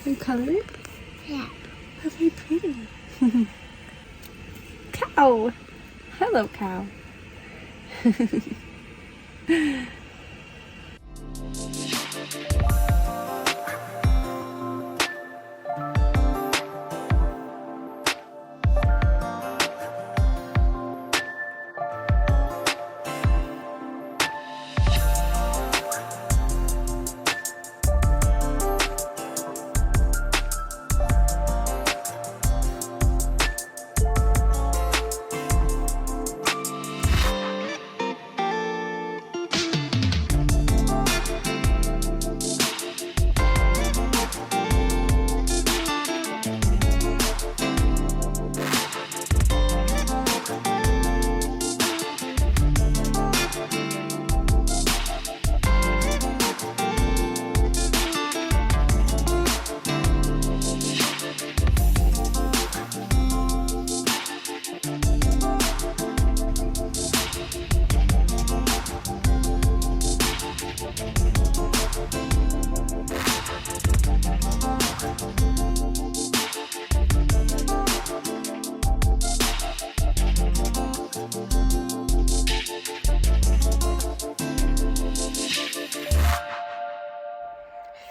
You color it? Yeah. How very pretty. Cow. Hello, cow.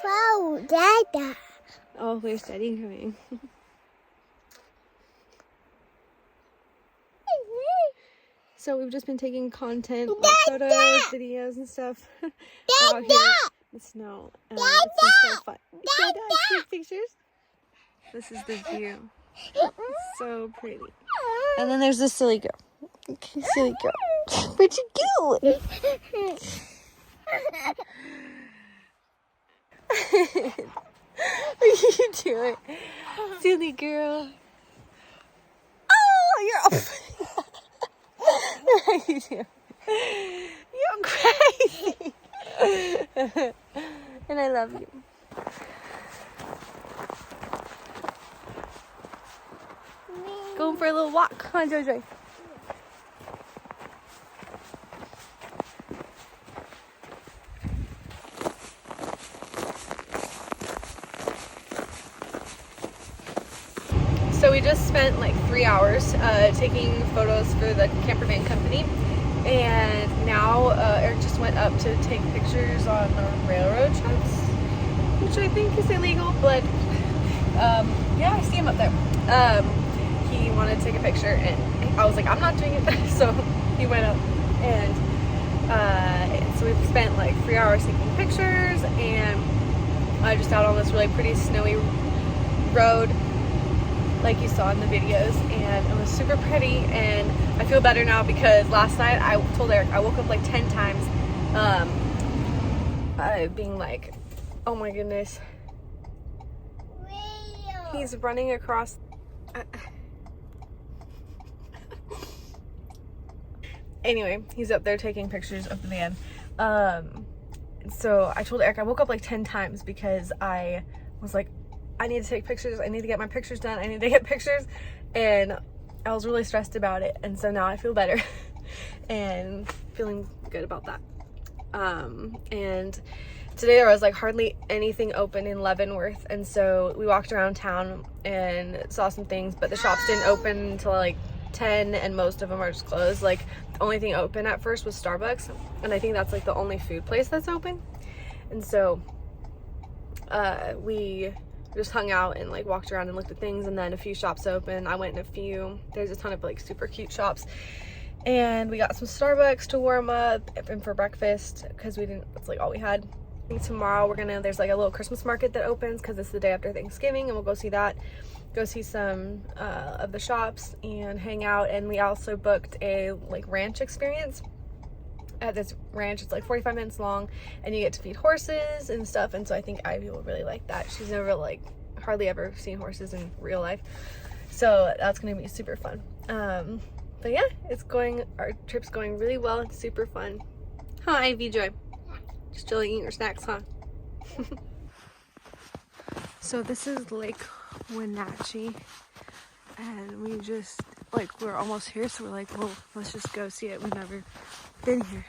Wow, Dada. Oh, there's Daddy coming. So we've just been taking content, like photos, videos, and stuff out here in the snow. It's been so fun. Dada, take pictures. This is the view. It's so pretty. And then there's this silly girl. Okay, silly girl. Where'd you go? What are you doing? Silly girl. Oh, you're up. What are you doing? You're crazy. And I love you. Going for a little walk. Come on, Jojo. So we just spent like 3 hours taking photos for the Campervan company, and now Eric just went up to take pictures on the railroad tracks, which I think is illegal, but yeah, I see him up there. He wanted to take a picture, and I was like, I'm not doing it. So he went up, and so we've spent like 3 hours taking pictures, and I just out on this really pretty snowy road like you saw in the videos, and it was super pretty. And I feel better now because last night I told Eric I woke up like 10 times being like, oh my goodness, he's running across anyway, he's up there taking pictures of the van. So I told Eric I woke up like 10 times because I was like, I need to take pictures, I need to get my pictures done, I need to get pictures, and I was really stressed about it. And so now I feel better and feeling good about that. And today there was like hardly anything open in Leavenworth, and so we walked around town and saw some things, but the shops didn't open until like 10, and most of them are just closed. Like the only thing open at first was Starbucks, and I think that's like the only food place that's open. And so we just hung out and like walked around and looked at things, and then a few shops open. I went in a few. There's a ton of like super cute shops, and we got some Starbucks to warm up and for breakfast because that's like all we had. I think tomorrow there's like a little Christmas market that opens because it's the day after Thanksgiving, and we'll go see that, go see some of the shops and hang out. And we also booked a like ranch experience at this ranch. It's like 45 minutes long, and you get to feed horses and stuff, and so I think Ivy will really like that. She's never like hardly ever seen horses in real life, so that's gonna be super fun. But yeah, our trip's going really well. It's super fun. Huh, Ivy Joy? Just chilling, eating her snacks, huh? So this is Lake Wenatchee, and we just like, we're almost here, so we're like, well, let's just go see it. We've never been here.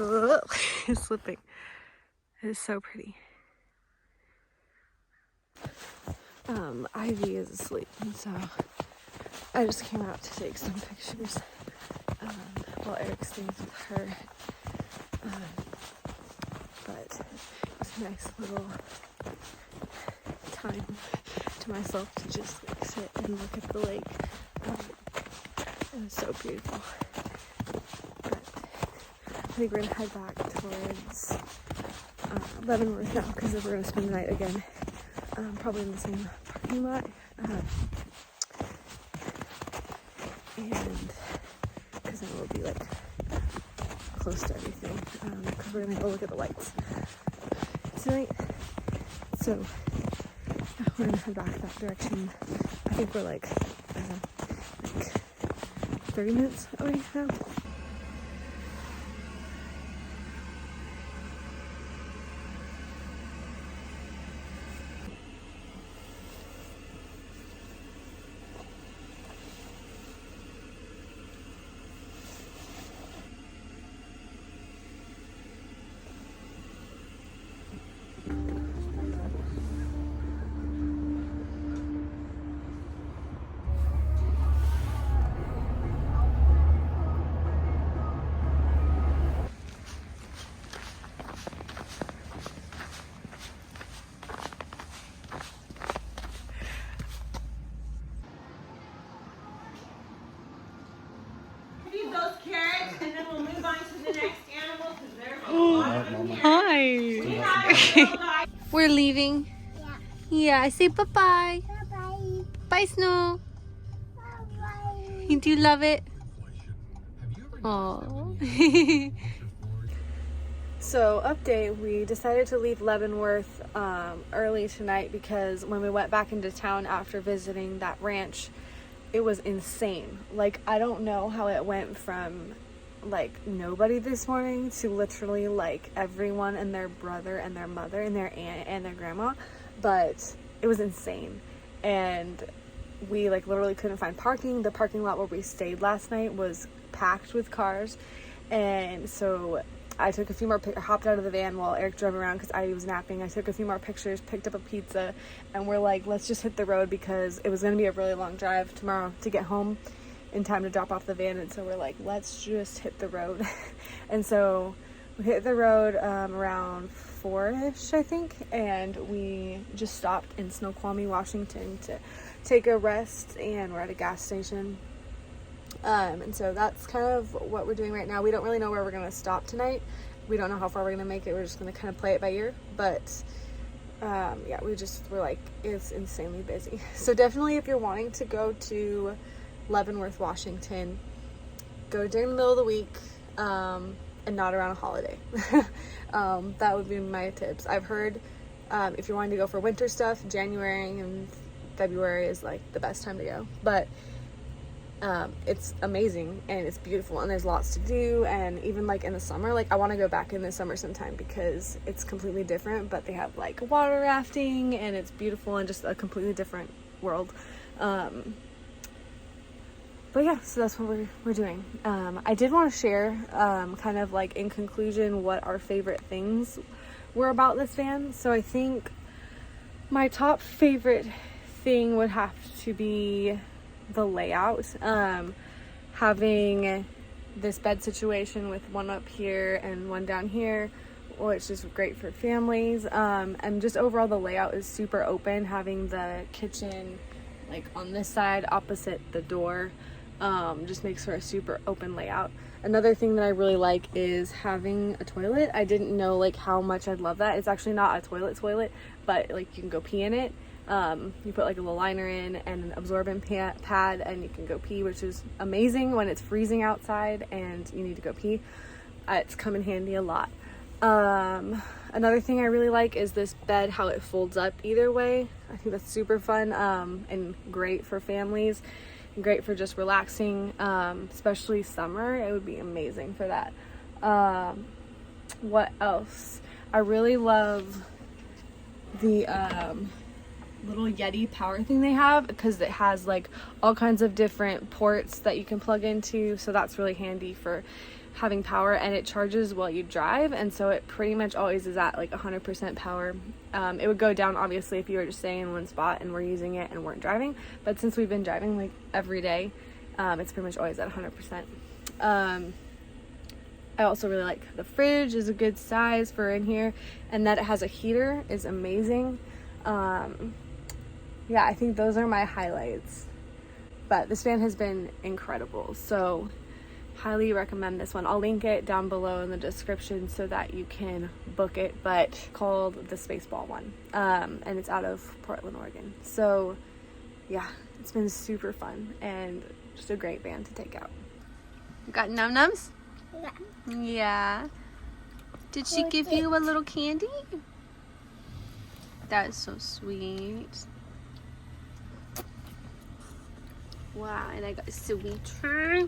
Oh, it's slipping. It is so pretty. Ivy is asleep, and so I just came out to take some pictures while Eric stays with her. But it's a nice little time to myself to just like sit and look at the lake. It was so beautiful. But I think we're gonna head back towards Leavenworth now, because we're gonna spend the night again, probably in the same parking lot. And because then we'll be like close to everything, because we're gonna go look at the lights tonight. So we're gonna head back that direction. I think we're like 30 minutes away now. Feed those carrots and then we'll move on to the next animal because there's a lot of them here. Hi. We have a guy. We're leaving. Yeah. Yeah, I say bye-bye. Bye-bye. Bye, Snow. Bye-bye. Do you love it? Oh. So, update, we decided to leave Leavenworth early tonight because when we went back into town after visiting that ranch, it was insane. Like, I don't know how it went from like nobody this morning to literally like everyone and their brother and their mother and their aunt and their grandma, but it was insane. And we like literally couldn't find parking. The parking lot where we stayed last night was packed with cars, and so I took a few more hopped out of the van while Eric drove around because I was napping. I took a few more pictures, picked up a pizza, and we're like, let's just hit the road because it was going to be a really long drive tomorrow to get home in time to drop off the van. And so we're like, let's just hit the road. And so we hit the road around 4-ish, I think, and we just stopped in Snoqualmie, Washington to take a rest, and we're at a gas station. And so that's kind of what we're doing right now. We don't really know where we're going to stop tonight. We don't know how far we're going to make it. We're just going to kind of play it by ear. But, yeah, we're like, it's insanely busy. So definitely if you're wanting to go to Leavenworth, Washington, go during the middle of the week, and not around a holiday. That would be my tips. I've heard, if you're wanting to go for winter stuff, January and February is like the best time to go. But it's amazing and it's beautiful and there's lots to do. And even like in the summer, like I want to go back in the summer sometime because it's completely different, but they have like water rafting and it's beautiful and just a completely different world. But yeah, so that's what we're doing. I did want to share kind of like in conclusion what our favorite things were about this van. So I think my top favorite thing would have to be the layout. Having this bed situation with one up here and one down here, which is great for families. And just overall the layout is super open, having the kitchen like on this side opposite the door just makes for a super open layout. Another thing that I really like is having a toilet. I didn't know like how much I'd love that. It's actually not a toilet, but like you can go pee in it. You put like a little liner in and an absorbent pad and you can go pee, which is amazing when it's freezing outside and you need to go pee. It's come in handy a lot. Another thing I really like is this bed, how it folds up either way. I think that's super fun and great for families and great for just relaxing, especially summer. It would be amazing for that. What else? I really love the little Yeti power thing they have because it has like all kinds of different ports that you can plug into, so that's really handy for having power, and it charges while you drive, and so it pretty much always is at like 100% power. It would go down obviously if you were just staying in one spot and were using it and weren't driving, but since we've been driving like every day, it's pretty much always at 100%. I also really like the fridge is a good size for in here, and that it has a heater is amazing. Yeah, I think those are my highlights, but this van has been incredible, so highly recommend this one. I'll link it down below in the description so that you can book it, but called the Spaceball one, and it's out of Portland, Oregon. So yeah, it's been super fun and just a great van to take out. You got num-nums? Yeah. Yeah. Did she give you a little candy? That is so sweet. Wow, and I got a sweeter.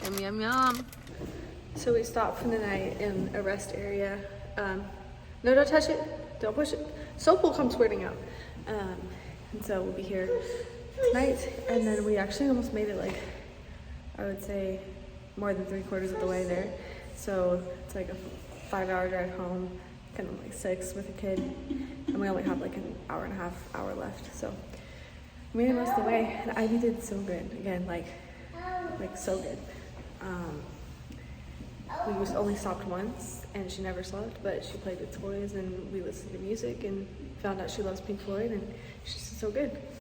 Yum, yum, yum. So we stopped for the night in a rest area. No, don't touch it. Don't push it. Soap will come squirting out. And so we'll be here tonight. And then we actually almost made it, like, I would say more than 3/4 of the way there. So it's like a 5-hour drive home, kind of like 6 with a kid. And we only have like an hour and a half left. So we made it most of the way. And Ivy did so good. Again, like so good. We just only stopped once and she never slept, but she played with toys and we listened to music and found out she loves Pink Floyd and she's so good.